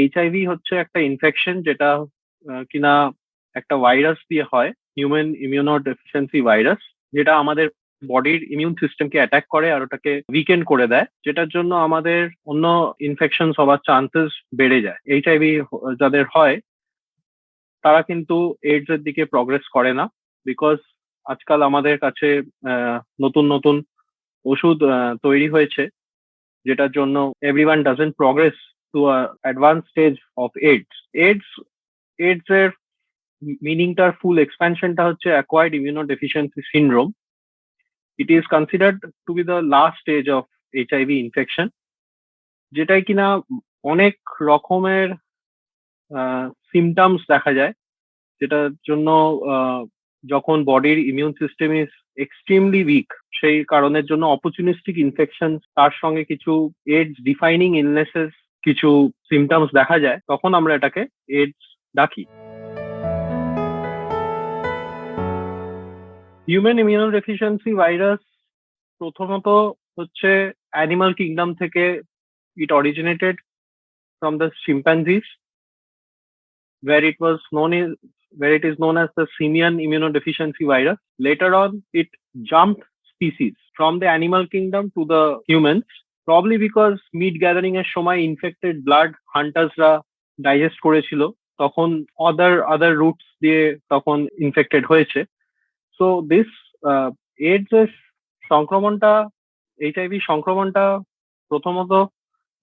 HIV হচ্ছে একটা infection যেটা কিনা একটা ভাইরাস দিয়ে হয়, হিউম্যান ইমিউনোডেফিসিয়েন্সি ভাইরাস, যেটা আমাদের বডির ইমিউন সিস্টেমকে অ্যাটাক করে আর ওটাকে উইকেন্ড করে দেয়, যেটার জন্য আমাদের অন্য ইনফেকশন হওয়ার চান্সেস বেড়ে যায়। এইচআইভি যাদের হয় তারা কিন্তু এইডস এর দিকে প্রগ্রেস করে না, বিকজ আজকাল আমাদের কাছে নতুন নতুন ওষুধ তৈরি হয়েছে, যেটার জন্য everyone doesn't progress to advance stage of AIDS. AIDS AIDS এর মিনিংটার ফুল এক্সপ্যানশনটা হচ্ছে acquired immunodeficiency syndrome. It is considered two B the last stage of HIV infection, যেটাই কিনা অনেক রকমের সিমটমস দেখা যায়, যেটার জন্য যখন বডির immune system is extremely weak, সেই কারণের জন্য অপরচুনিস্টিক ইনফেকশন তার সঙ্গে কিছু এইডস ডিফাইনিং ইলনেসেস, কিছু সিমটমস দেখা যায়, তখন আমরা এটাকে এইডস ডাকি। হিউম্যান ইমিউনোডেফিসিয়েন্সি ভাইরাস প্রথমত হচ্ছে অ্যানিমাল কিংডম থেকে it originated from the chimpanzees, where it was known as where it is known as the simian immunodeficiency virus. Later on, it jumped species from the animal kingdom to the humans, probably because meat gathering এর সময় infected blood hunters-রা digest করেছিল, তখন other routes দিয়ে তখন infected হয়েছে। So this AIDS এর সংক্রমণটা, HIV সংক্রমণটা প্রথমত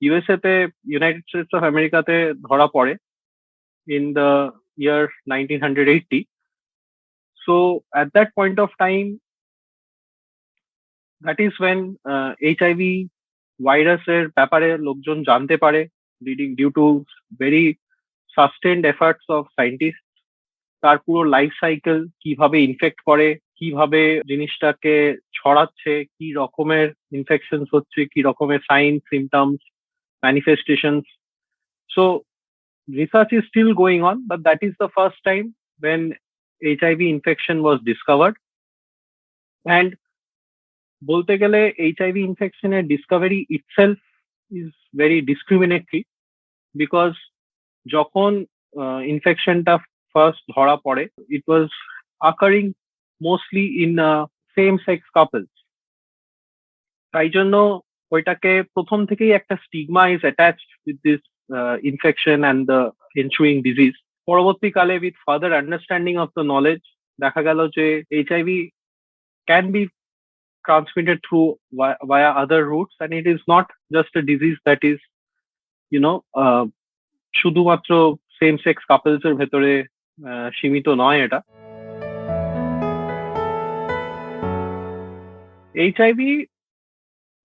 USA তে, ইউনাইটেড স্টেটস অফ আমেরিকাতে ধরা পড়ে in the year 1980. So at that point of time, that is when HIV ভাইরাসের ব্যাপারে লোকজন জানতে পারে, leading due to very sustained efforts of scientists. তার পুরো লাইফ সাইকেল, কিভাবে ইনফেক্ট করে, কিভাবে জিনিসটাকে ছড়াচ্ছে, কি রকমের ইনফেকশন হচ্ছে, কি রকমের sign, symptoms, manifestations. So research is still going on, but that is the first time when HIV infection was discovered. And bolte gele HIV infection এর discovery itself is very discriminatory, because যখন ইনফেকশনটা first ধরা পড়ে, it was occurring mostly in same sex couples. তাই জন্য ওইটাকে প্রথম থেকেই একটা stigma is attached with this infection and the ensuing disease. পরবর্তীকালে with further understanding of the knowledge, দেখা গেল যে HIV can be transmitted through via other routes, and it is not just a disease that is, শুধুমাত্র same sex couples এর ভেতরে সীমিত নয় এটা। এইচআইভি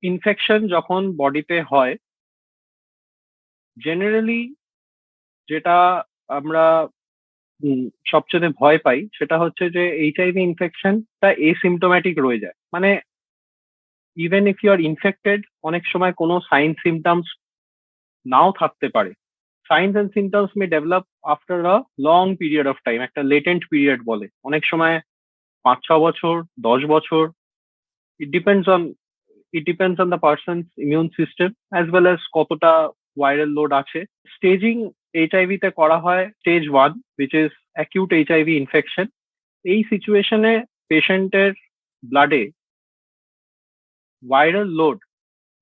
ইনফেকশন যখন বডিতে হয়, জেনারেলি যেটা আমরা সবচেয়ে ভয় পাই সেটা হচ্ছে যে এইচআইভি ইনফেকশনটা এসিমটোম্যাটিক রয়ে যায়। মানে even if you are infected, অনেক সময় কোনো সাইন সিমটমস নাও থাকতে পারে। Signs and symptoms may develop after a long period of time, একটা লেটেন্ট পিরিয়ড বলে, অনেক সময় 5-6 বছর, 10 বছর। It depends on the person's immune system as well as কতটা ভাইরাল লোড আছে। স্টেজিং এইচআইভি তে করা হয় stage 1, which is acute HIV infection. এই সিচুয়েশনে পেশেন্টের ব্লাডে ভাইরাল লোড,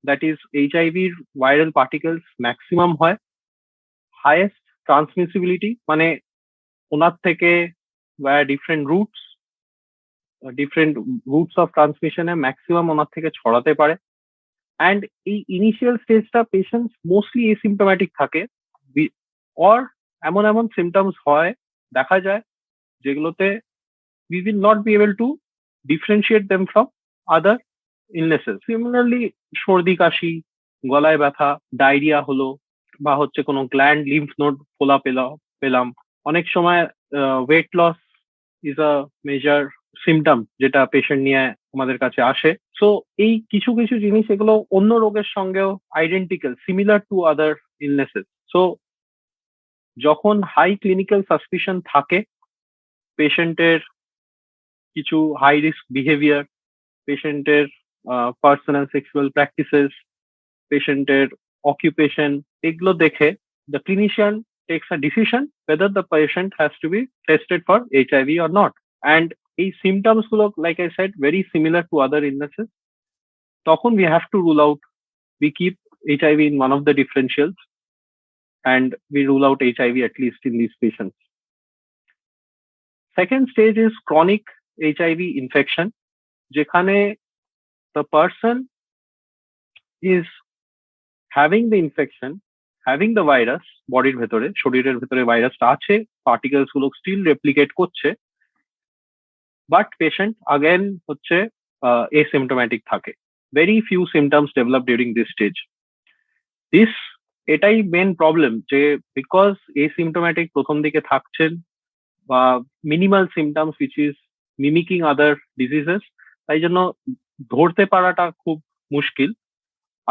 দ্যাট ইজ এইচআইভির ভাইরাল পার্টিকেলস ম্যাক্সিমাম হয়। হাইয়েস্ট ট্রান্সমিসিবিলিটি, মানে ওনার থেকে via different routes of ট্রান্সমিশনে ম্যাক্সিমাম ওনার থেকে ছড়াতে পারে। অ্যান্ড এই ইনিশিয়াল স্টেজটা পেশেন্টস মোস্টলি এসিমটোম্যাটিক থাকে, অর এমন এমন সিমটমস হয়, দেখা যায়, যেগুলোতে we will not be able to differentiate them from other illnesses. Similarly, সর্দি কাশি, গলায় ব্যথা, ডায়রিয়া হলো, বা হচ্ছে কোনো গ্ল্যান্ড লিম্ফ নোড ফোলা পেলাম। অনেক সময় weight loss is a major symptom যেটা পেশেন্ট নিয়ে আমাদের কাছে আসে। সো এই কিছু কিছু জিনিস, এগুলো অন্য রোগের সঙ্গেও identical, similar to other illnesses. So যখন হাই ক্লিনিক্যাল সাসপিশন থাকে, পেশেন্টের কিছু হাই রিস্ক বিহেভিয়ার, পেশেন্টের পার্সোনাল সেক্সুয়াল প্র্যাকটিসেস, পেশেন্টের অকুপেশন, এগুলো দেখে the clinician takes a decision whether the patient has to be tested for HIV or not. And এই symptoms গুলো, like I said, very similar to other illnesses. তখন we have to rule out, we keep HIV in one of the differentials and we rule out HIV at least in these patients. Second stage is chronic HIV infection, যেখানে the person is having the infection, having the virus বডির ভেতরে, শরীরের ভেতরে ভাইরাসটা আছে, particles গুলো still replicate করছে, but patient again হচ্ছে asymptomatic থাকে. Very few symptoms develop during this stage. এটাই মেন প্রবলেম, যে বিকজ asymptomatic প্রথম দিকে থাকছেন বা minimal symptoms which is mimicking other diseases, তাই জন্য ধরতে পারাটা খুব মুশকিল.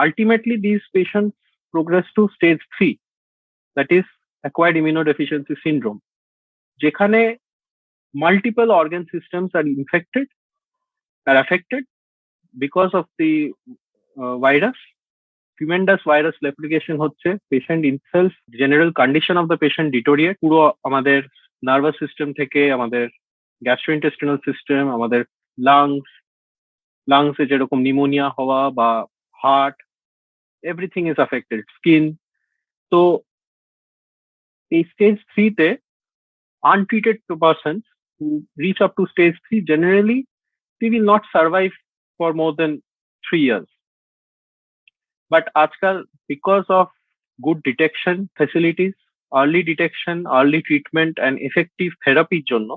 Ultimately, these patients progress to stage 3, that is acquired immunodeficiency syndrome, যেখানে multiple organ systems are affected because of the virus. Tremendous virus replication হচ্ছে, patient itself, general condition of the patient deteriorate, পুরো আমাদের nervous system থেকে আমাদের gastrointestinal system, আমাদের লাংসে যেরকম pneumonia হওয়া বা heart, everything is affected, skin. So এই stage 3 তে untreated persons who reach up to stage 3, generally they will not survive for more than 3 years. But আজকাল, because of good detection facilities, early detection, early treatment and effective therapy জন্য,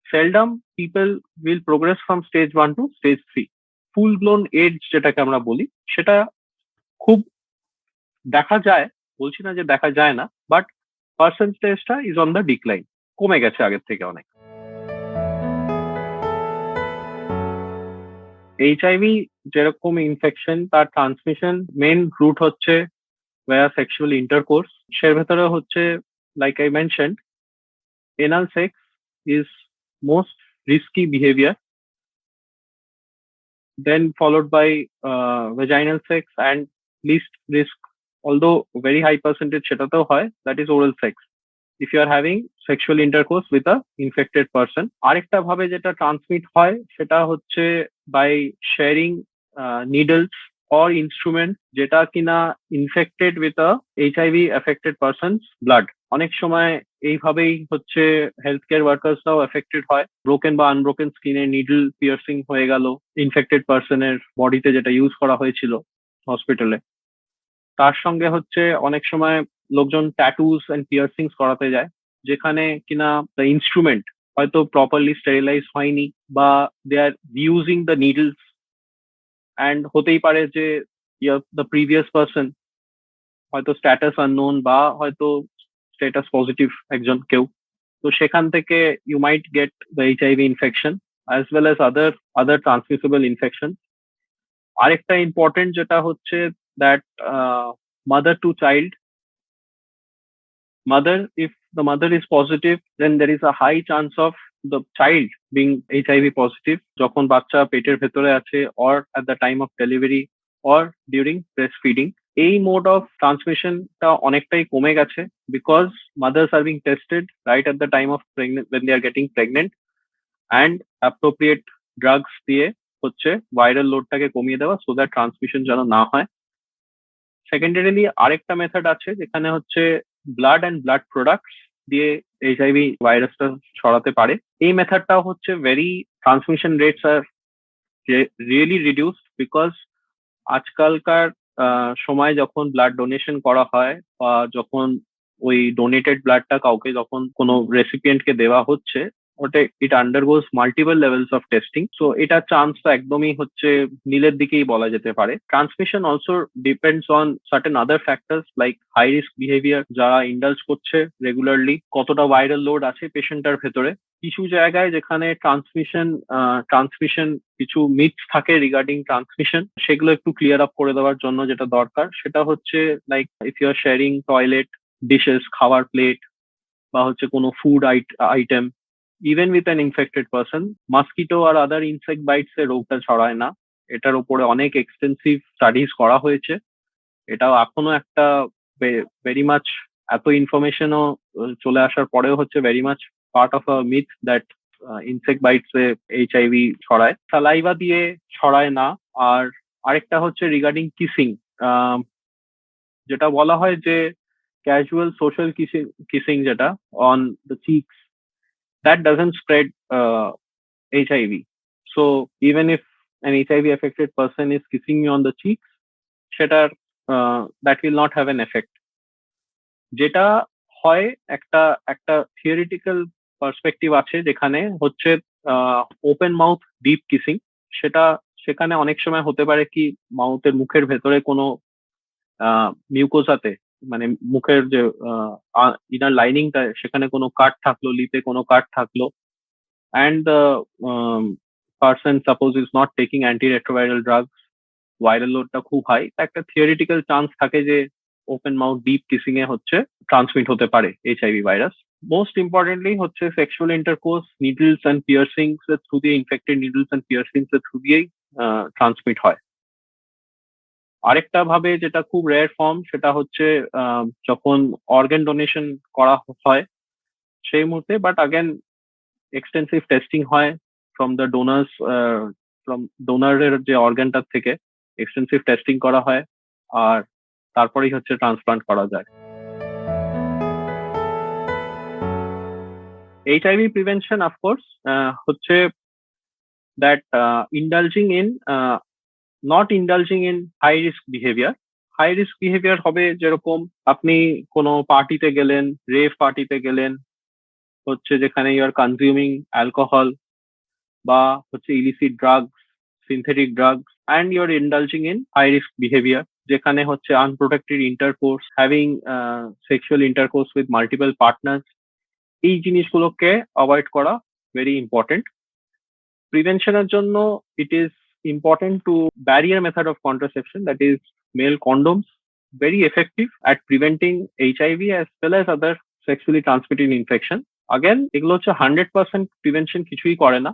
seldom people will progress from stage 1 to stage 3. Full blown AIDS যেটাকে আমরা বলি, সেটা খুব দেখা যায়, বলছি না যে দেখা যায় না, বাট পার্সেন্টেজটা ইজ অন দ্য ডিক্লাইন, কমে গেছে আগের থেকে অনেক. এইচআইভি যেরকম ইনফেকশন, তার ট্রান্সমিশন মেন রুট হচ্ছে ভায়া সেক্সুয়াল ইন্টারকোর্স. সের ভেতরে হচ্ছে, like I mentioned, anal sex is most risky behaviour, then followed by vaginal sex, and least risk, although very high percentage সেটাতেও হয়, that is oral sex, if you are having sexual intercourse with a infected person. আরেকটা ভাবে যেটা transmit হয় সেটা হচ্ছে by sharing needles or instruments যেটা কিনা infected with a HIV affected person's blood. অনেক সময় এইভাবেই হচ্ছে হেলথ কেয়ার ওয়ার্কার্সরাও এফেক্টেড হয়. ব্রোকেন বা আনব্রোকেন স্কিনে নিডল পিয়ার্সিং হয়ে গেল ইনফেক্টেড পার্সনের বডিতে, যেটা ইউজ করা হয়েছিল হসপিটালে. তার সঙ্গে হচ্ছে অনেক সময় লোকজন ট্যাটুস এন্ড পিয়ার্সিংস করাতে যায়, যেখানে কিনা দ্য ইনস্ট্রুমেন্ট হয়তো প্রপারলি স্টেরিলাইজ হয়নি, বা they are using the needles, and হতেই পারে যে দ্য প্রিভিয়াস পার্সন হয়তো স্ট্যাটাস আননোন বা হয়তো স্ট্যাটাস পজিটিভ একজন কেউ. তো সেখান থেকে you might get the HIV infection as well as other transmissible infections. আরেকটা ইম্পর্টেন্ট যেটা হচ্ছে that mother to child, if the mother is positive, then there is a high chance of the child being HIV positive যখন বাচ্চা পেটের ভেতরে আছে, or at the time of delivery or during breastfeeding. এই mode of ট্রান্সমিশনটা অনেকটাই কমে গেছে, because mothers are being tested right at the time of pregnant, when they are getting pregnant, and appropriate drugs দিয়ে হচ্ছে ভাইরাল লোডটাকে কমিয়ে দেওয়া, so that transmission যেন না হয়. সেকেন্ডারিলি আরেকটা মেথড আছে যেখানে হচ্ছে ব্লাড অ্যান্ড ব্লাড প্রোডাক্টস দিয়ে এইচআইভি ভাইরাসটা ছড়াতে পারে. এই মেথডটাও হচ্ছে very transmission rates are really reduced, because আজকালকার সময় যখন ব্লাড ডোনেশন করা হয়, বা যখন ওই ডোনেটেড ব্লাডটা কাউকে যখন কোনো রেসিপিয়েন্টকে দেওয়া হচ্ছে, ওটা it undergoes multiple levels of testing. So এটা চান্সটা একদমই হচ্ছে নীলের দিকেই বলা যেতে পারে. Transmission also depends on certain other factors like high risk behaviour, যারা ইন্ডালজ করছে রেগুলারলি, কতটা ভাইরাল লোড আছে পেশেন্টার ভেতরে. কিছু জায়গায় যেখানে ট্রান্সমিশন কিছু মিথস থাকে রিগার্ডিং ট্রান্সমিশন, সেগুলো একটু ক্লিয়ার আপ করে দেওয়ার জন্য যেটা দরকার সেটা হচ্ছে like if you are sharing toilet dishes, খাওয়ার প্লেট, বা হচ্ছে কোনো food item, even with an infected person, mosquito or other insect bites এ রোগটা ছড়ায় না. এটার উপরে অনেক এক্সটেন্সিভ স্টাডিজ করা হয়েছে. এটাও এখনো একটা ভেরি মাচ এত ইনফরমেশনও চলে আসার পরেও হচ্ছে very much part of a myth that insect bites এ এইচআইভি ছড়ায়, সালাইভা দিয়ে ছড়ায় না। আর আরেকটা হচ্ছে রিগার্ডিং কিসিং, যেটা বলা হয় যে ক্যাজুয়াল সোশ্যাল কিসিং যেটা on the Cheeks, that doesn't spread HIV. So even if an HIV affected person is kissing you on the cheeks, সেটার that will not have an effect. যেটা হয়, একটা একটা থিওরিটিক্যাল পার্সপেক্টিভ আছে যেখানে হচ্ছে open mouth deep kissing, সেখানে অনেক সময় হতে পারে কি মাউথের মুখের ভেতরে কোনো মিউকোসাতে, মানে মুখের যে ইনার লাইনিংটা, সেখানে কোনো কাট থাকলো, লিপে কোনো কাট থাকলো, and the person suppose is not taking antiretroviral drugs, viral লোডটা খুব হাই, একটা থিওরিটিক্যাল চান্স থাকে যে ওপেন মাউথ ডিপ কিসিং এ হচ্ছে ট্রান্সমিট হতে পারে এইচআইভি ভাইরাস। মোস্ট ইম্পর্টেন্টলি হচ্ছে sexual intercourse needles and piercings এর থ্রু দিয়ে, ইনফেক্টেড নিডলস অ্যান্ড পিয়ার্সিংস এর থ্রু দিয়েই ট্রান্সমিট হয়। আরেকটা ভাবে যেটা খুব রেয়ার ফর্ম, সেটা হচ্ছে যখন অর্গান ডোনেশন করা হয় সেই মুহূর্তে, বাট আগেন এক্সটেন্সিভ টেস্টিং হয় ফ্রম দ্য ডোনার্স, ফ্রম ডোনারের যে অর্গানটার থেকে এক্সটেন্সিভ টেস্টিং করা হয়, আর তারপরেই হচ্ছে ট্রান্সপ্লান্ট করা যায়। এইচআইভি প্রিভেনশন অফকোর্স হচ্ছে that indulging in not indulging in high risk behaviour. High risk behaviour হবে যেরকম আপনি কোনো পার্টিতে গেলেন, রেভ পার্টিতে গেলেন, হচ্ছে যেখানে ইউ আর কনজিউমিং অ্যালকোহল বা হচ্ছে illicit drugs, synthetic drugs, and you are indulging in high risk behaviour, যেখানে হচ্ছে unprotected intercourse, having sexual intercourse with multiple partners, এই জিনিসগুলোকে অ্যাভয়েড করা ভেরি ইম্পর্টেন্ট। প্রিভেনশনের জন্য ইট ইজ important to barrier method of contraception, that is male condoms, very effective at preventing HIV as well as other sexually transmitted infection. Again, এগুলো হচ্ছে 100% prevention কিছুই করে না,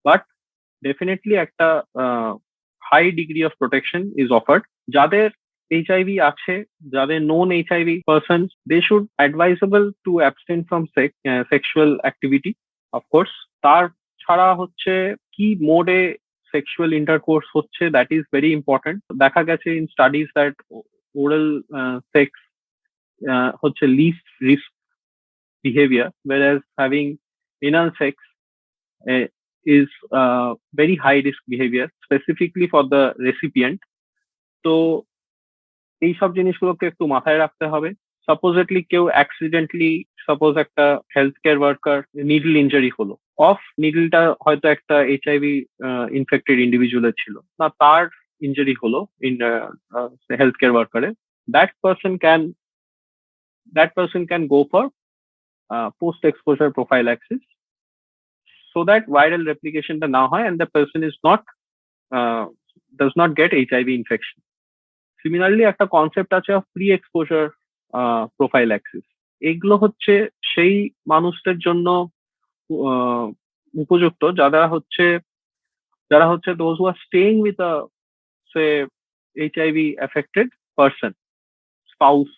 but definitely একটা high degree of protection is offered. যাদের HIV আছে, যাদের known HIV persons, they should advisable to abstain from sexual activity, of course. তার ছাড়া হচ্ছে কি মোডে সেক্সুয়াল ইন্টারকোর্স হচ্ছে, দ্যাট ইজ ভেরি ইম্পর্টেন্ট। দেখা গেছে in studies that oral sex হচ্ছে least risk behaviour, whereas having anal sex is very high risk behavior specifically for the recipient. তো এইসব জিনিসগুলোকে একটু মাথায় রাখতে হবে। সাপোজেটলি কেউ অ্যাক্সিডেন্টলি, সাপোজ একটা health care worker needle injury হলো, অফ নিডলটা হয়তো একটা এইচআইভি ইনফেক্টেড ইন্ডিভিজুয়ালের ছিল না, তার ইঞ্জারি হলো ইন হেলথ কেয়ার ওয়ার্কারে, that person can go for post exposure prophylaxis, so that viral replicationটা না হয় and the person is not does not get HIV infection. Similarly, একটা কনসেপ্ট আছে অফ প্রি এক্সপোজার প্রোফাইল্যাক্সিস। এগুলো হচ্ছে সেই মানুষদের জন্য উপযুক্ত যারা হচ্ছে those who are staying with a say HIV affected person, spouse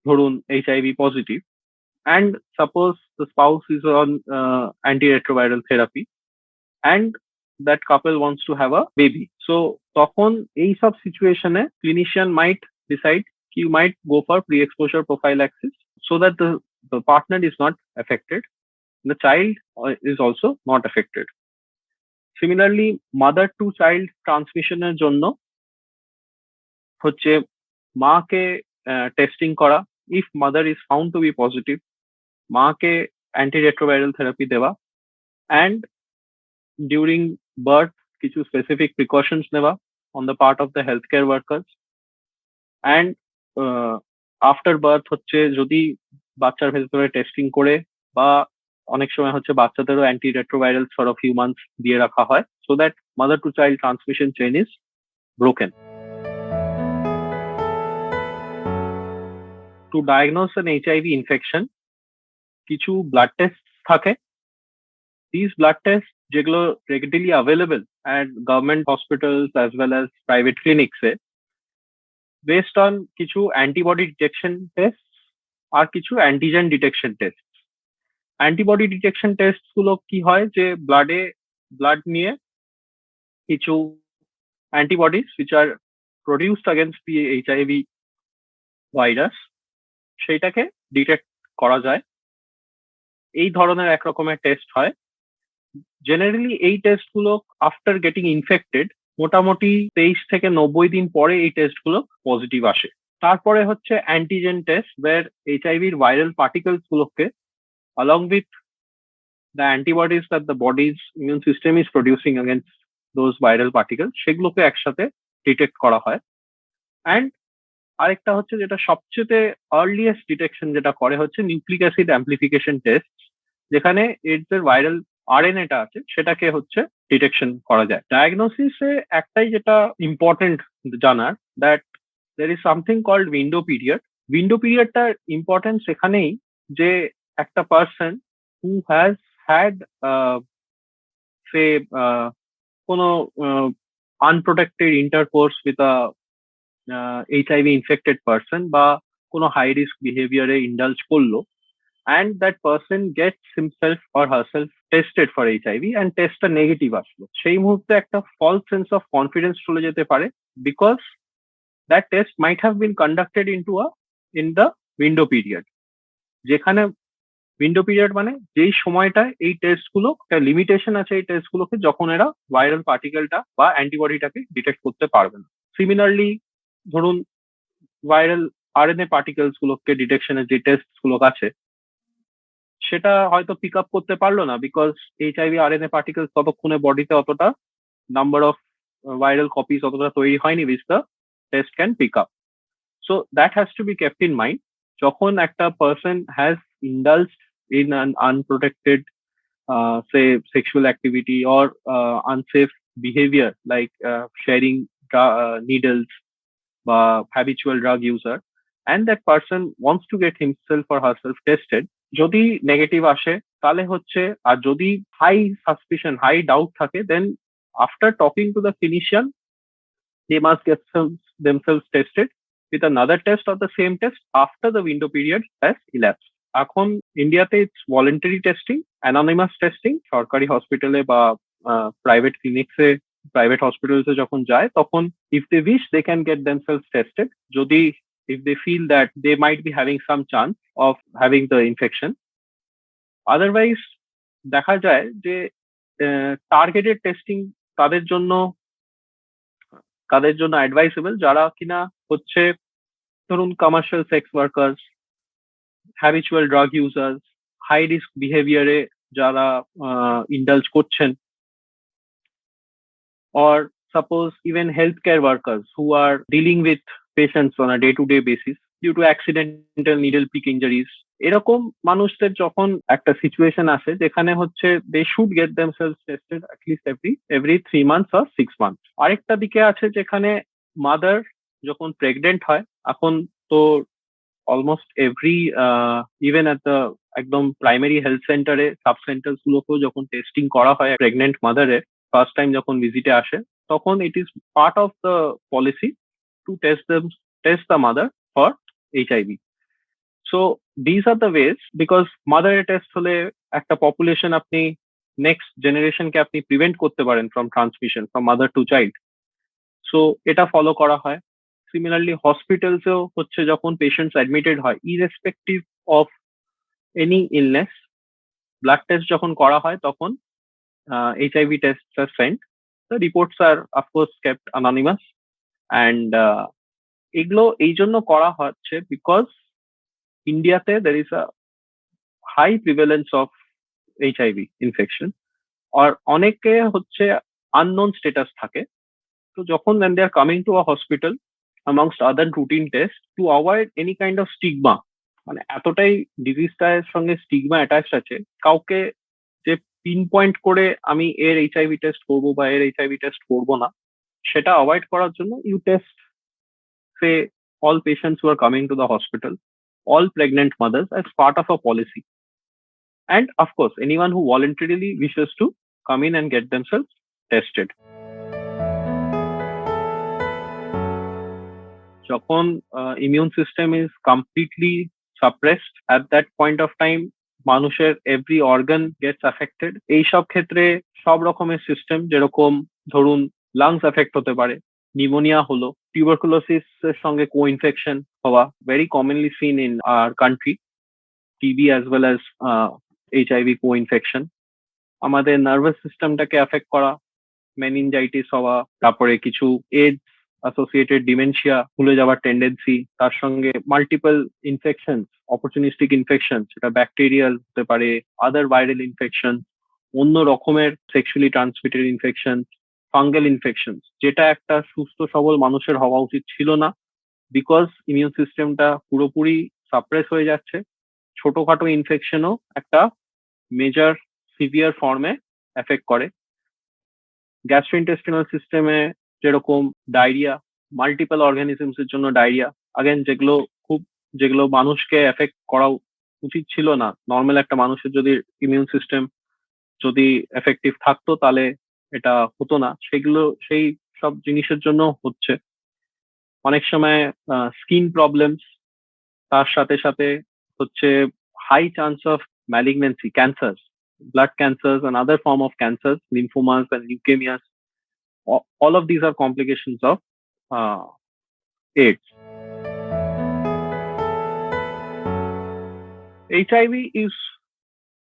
ধরুন HIV positive, and suppose the spouse is on antiretroviral therapy and that couple wants to have a baby. So তখন এই সব সিচুয়েশনে clinician might decide you might go for pre-exposure prophylaxis so that the partner is not affected, the child is also not affected. Similarly, mother to child transmission এর জন্য হচ্ছে মাকে testing করা, if mother is found to be positive, মাকে antiretroviral therapy দেওয়া, and during birth কিছু specific precautions নেওয়া on the part of the healthcare workers, and after birth হচ্ছে যদি বাচ্চার ভেতরে টেস্টিং করে বা অনেক সময় হচ্ছে বাচ্চাদেরও antiretroviral for of few months দিয়ে রাখা হয়, so that mother to child transmission chain is broken. To diagnose an HIV infection, কিছু ব্লাড টেস্ট থাকে। These blood tests যেগুলো readily available at government hospitals as well as private clinics based on কিছু antibody detection test আর কিছু antigen detection test. Antibody detection test গুলো কি হয়, যে blood নিয়ে কিছু antibodies which are produced against the HIV virus, সেইটাকে ডিটেক্ট করা যায়। এই ধরনের এক রকমের টেস্ট হয়। জেনারেলি এই টেস্ট গুলো আফটার গেটিং ইনফেক্টেড মোটামুটি 23 থেকে 90 দিন পরে এই টেস্ট গুলো পজিটিভ আসে। তারপরে হচ্ছে অ্যান্টিজেন টেস্ট, ওয়্যার এইচআইভির ভাইরাল পার্টিকেলস গুলোকে along with the antibodies that the body's immune system is producing against those viral particles, সেগুলোকে একসাথে ডিটেক্ট করা হয়। অ্যান্ড আরেকটা হচ্ছে যেটা সবচেয়ে আর্লিয়েস্ট ডিটেকশন যেটা করে হচ্ছে নিউক্লিক অ্যাসিড অ্যাম্প্লিফিকেশন টেস্ট, যেখানে এইডস এর ভাইরাল আরএনএটা আছে সেটাকে হচ্ছে ডিটেকশন করা যায়। ডায়াগনোসিসে একটাই যেটা ইম্পর্টেন্ট জানার, that there is something called window period. Window পিরিয়ডটার ইম্পর্টেন্স এখানেই যে একটা person who has had say কোনো unprotected intercourse with a HIV infected person বা কোনো হাই রিস্ক বিহেভিয়ারে ইন্ডালজ করলো, and that person gets himself or herself tested for HIV and টেস্টটা negative আসলো, সেই মুহূর্তে একটা ফলস সেন্স অফ কনফিডেন্স চলে যেতে পারে, because that test might have been conducted in the window period, যেখানে উইন্ডো পিরিয়ড মানে যেই সময়টায় এই টেস্ট গুলো একটা লিমিটেশন আছে এই টেস্ট গুলোকে, যখন এরা ভাইরাল পার্টিকেলটা বা অ্যান্টিবডিটাকে ডিটেক্ট করতে পারবে না। সিমিলারলি ধরুন ভাইরাল আরএনএ পার্টিকেলস গুলোকে ডিটেকশনের যে টেস্ট গুলো আছে সেটা হয়তো পিক আপ করতে পারলো না, বিকজ এইচআইভি আরএনএ পার্টিকেলস ততক্ষণে বডিতে অতটা নাম্বার অফ ভাইরাল কপিস অতটা তৈরি হয়নি which the test can pick up. So that has to be kept in mind. যখন একটা person has indulged in an unprotected say sexual activity or unsafe behavior like sharing needles বা habitual drug user, and that person wants to get himself or herself tested, যদি negative আসে তাহলে হচ্ছে, আর যদি high suspicion high doubt থাকে, then after talking to the clinician they must get themselves tested with another test or the same test after the window period has elapsed. এখন ইন্ডিয়াতে it's voluntary testing, anonymous testing. সরকারি হসপিটালে বা private ক্লিনিক্সে private হসপিটালসে যখন যায় তখন if they wish they can get themselves tested, যদি if they feel that they might be having some chance of having the infection. Otherwise দেখা যায় যে টার্গেটেড টেস্টিং তাদের জন্য অ্যাডভাইসেবল যারা কিনা হচ্ছে ধরুন commercial sex workers, habitual drug users, high risk বিহেভিয়ারে যারা ইন্ডালজ করছেন, or suppose even healthcare workers who are dealing with patients on a day-to-day basis due to accidental needle prick injuries. এরকম মানুষদের যখন একটা সিচুয়েশন আসে যেখানে হচ্ছে they should get themselves tested at least every 3 months or 6 months. আরেকটা দিকে আছে যেখানে মাদার যখন প্রেগনেন্ট হয়, এখন তো almost every even at the একদম প্রাইমারি হেলথ সেন্টারে সাব সেন্টার গুলোকেও যখন টেস্টিং করা হয় প্রেগনেন্ট মাদারের ফার্স্ট টাইম যখন ভিজিটে আসে, তখন it is part of the policy to test the mother for HIV. So this are the ways, because মাদারের টেস্ট হলে একটা পপুলেশন আপনি নেক্সট জেনারেশনকে আপনি প্রিভেন্ট করতে পারেন from transmission from mother to child. So এটা ফলো করা হয়। সিমিলারলি হসপিটালসেও হচ্ছে যখন পেশেন্টস অ্যাডমিটেড হয়, irrespective of any illness, blood test যখন করা হয় তখন HIV tests are sent. The reports are of course kept anonymous, and এগুলো এই জন্য করা হচ্ছে বিকজ ইন্ডিয়াতে there is a high prevalence of HIV infection, আর অনেকে হচ্ছে unknown status থাকে। তো যখন when they are coming to a hospital amongst other routine tests to avoid any kind of stigma, মানে এতটাই ডিজিজটার সঙ্গে স্টিগমা অ্যাটাচড আছে, কাউকে যে পিন পয়েন্ট করে আমি এর এইচআইভি টেস্ট করবো বা এর এইচআইভি টেস্ট করবো না, সেটা অ্যাভয়েড করার জন্য you test say all patients who are coming to the hospital, all pregnant mothers as part of a policy, and of course anyone who voluntarily wishes to come in and get themselves tested. যখন immune system is completely suppressed at that point of time মানুষের every organ Gates affected. এইসব ক্ষেত্রে সব রকমের system, যেরকম ধরুন lungs effect হতে পারে, নিউমোনিয়া হলো, টিউবারকুলোসিস এর সঙ্গে কো ইনফেকশন হওয়া, very commonly seen in our country, TB as well as HIV co infection, আমাদের নার্ভাস সিস্টেমটাকে এফেক্ট করা, মেনিনজাইটিস হওয়া, তারপরে কিছু এইডস অ্যাসোসিয়েটেড ডিমেনশিয়া, ভুলে যাওয়ার টেন্ডেন্সি, তার সঙ্গে মাল্টিপল ইনফেকশন, অপরচুনিস্টিক ইনফেকশন, সেটা ব্যাকটেরিয়াল হতে পারে, আদার ভাইরাল ইনফেকশন, অন্য রকমের sexually transmitted infection, fungal infection, যেটা একটা সুস্থ সবল মানুষের হওয়া উচিত ছিল না, বিকজ ইমিউন সিস্টেমটা পুরোপুরি সাপ্রেস হয়ে যাচ্ছে। ছোটখাটো ইনফেকশনও একটা মেজর সিভিয়ার ফর্মে এফেক্ট করে। গ্যাস্ট্রোইন্টেস্টিনাল সিস্টেমে যেরকম ডায়রিয়া, মাল্টিপল অর্গানিজমস এর জন্য ডায়রিয়া, আগেন যেগুলো মানুষকে এফেক্ট করা উচিত ছিল না, নর্মাল একটা মানুষের যদি ইমিউন সিস্টেম যদি এফেক্টিভ থাকতো তাহলে এটা হতো না, সেগুলো সেই সব জিনিসের জন্য হচ্ছে। অনেক সময় স্কিন প্রবলেমস, তার সাথে সাথে হচ্ছে high chance of malignancy, cancer, blood cancers and other form of cancers, lymphomas and leukemias. All of these are complications of AIDS. HIV is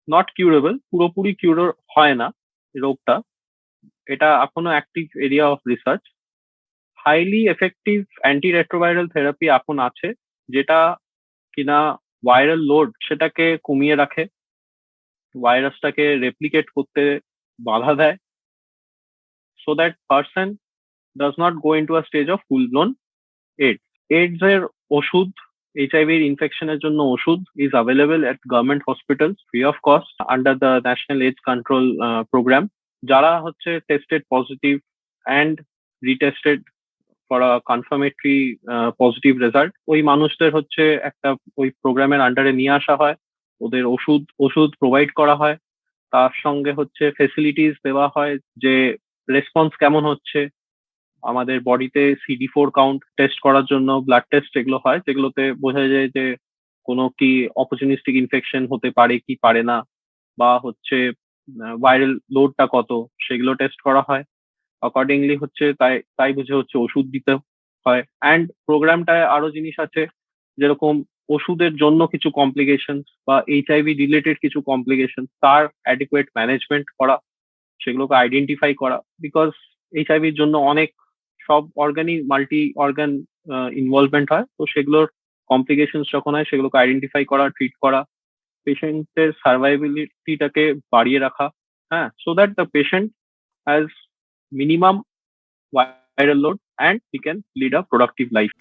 not curable, পুরোপুরি কিউর হয় না রোগটা, এটা এখনো active area of research. Highly effective antiretroviral therapy এখন আছে, যেটা কিনা ভাইরাল লোড সেটাকে কমিয়ে রাখে, ভাইরাসটাকে রেপ্লিকেট করতে বাধা দেয়, so that person does not go into a stage of full blown AIDS. AIDS এর ওষুধ, HIV ইনফেকশনের জন্য ওষুধ is available at government hospitals free of cost under the National AIDS Control Program. যারা হচ্ছে tested positive and retested for a confirmatory positive result, ওই মানুষদের হচ্ছে একটা ওই প্রোগ্রামের আন্ডারে নিয়ে আসা হয়, ওদের ওষুধ প্রোভাইড করা হয়, তার সঙ্গে হচ্ছে ফেসিলিটিস দেওয়া হয়, যে রেসপন্স কেমন হচ্ছে, আমাদের বডিতে CD4 কাউন্ট টেস্ট করার জন্য ব্লাড টেস্ট এগুলো হয়, যেগুলোতে বোঝা যায় যে কোনো কি অপরচুনিস্টিক ইনফেকশন হতে পারে কি পারে না, বা হচ্ছে ভাইরাল লোডটা কত, সেগুলো টেস্ট করা হয়। অ্যাকর্ডিংলি হচ্ছে তাই বুঝে হচ্ছে ওষুধ দিতে হয়। অ্যান্ড প্রোগ্রামটায় আরো জিনিস আছে, যেরকম ওষুধের জন্য কিছু কমপ্লিকেশন বা HIV রিলেটেড কিছু কমপ্লিকেশন, তার অ্যাডিকুয়েট ম্যানেজমেন্ট করা, সেগুলোকে আইডেন্টিফাই করা, বিকজ HIV জন্য অনেক সব অর্গানই মাল্টি অর্গান ইনভলভমেন্ট হয়, তো সেগুলোর কমপ্লিকেশন যখন হয় সেগুলোকে আইডেন্টিফাই করা, ট্রিট করা, পেশেন্টের সার্ভাইবিলিটিটাকে বাড়িয়ে রাখা, হ্যাঁ, so that the patient has minimum viral load and he can lead a productive life.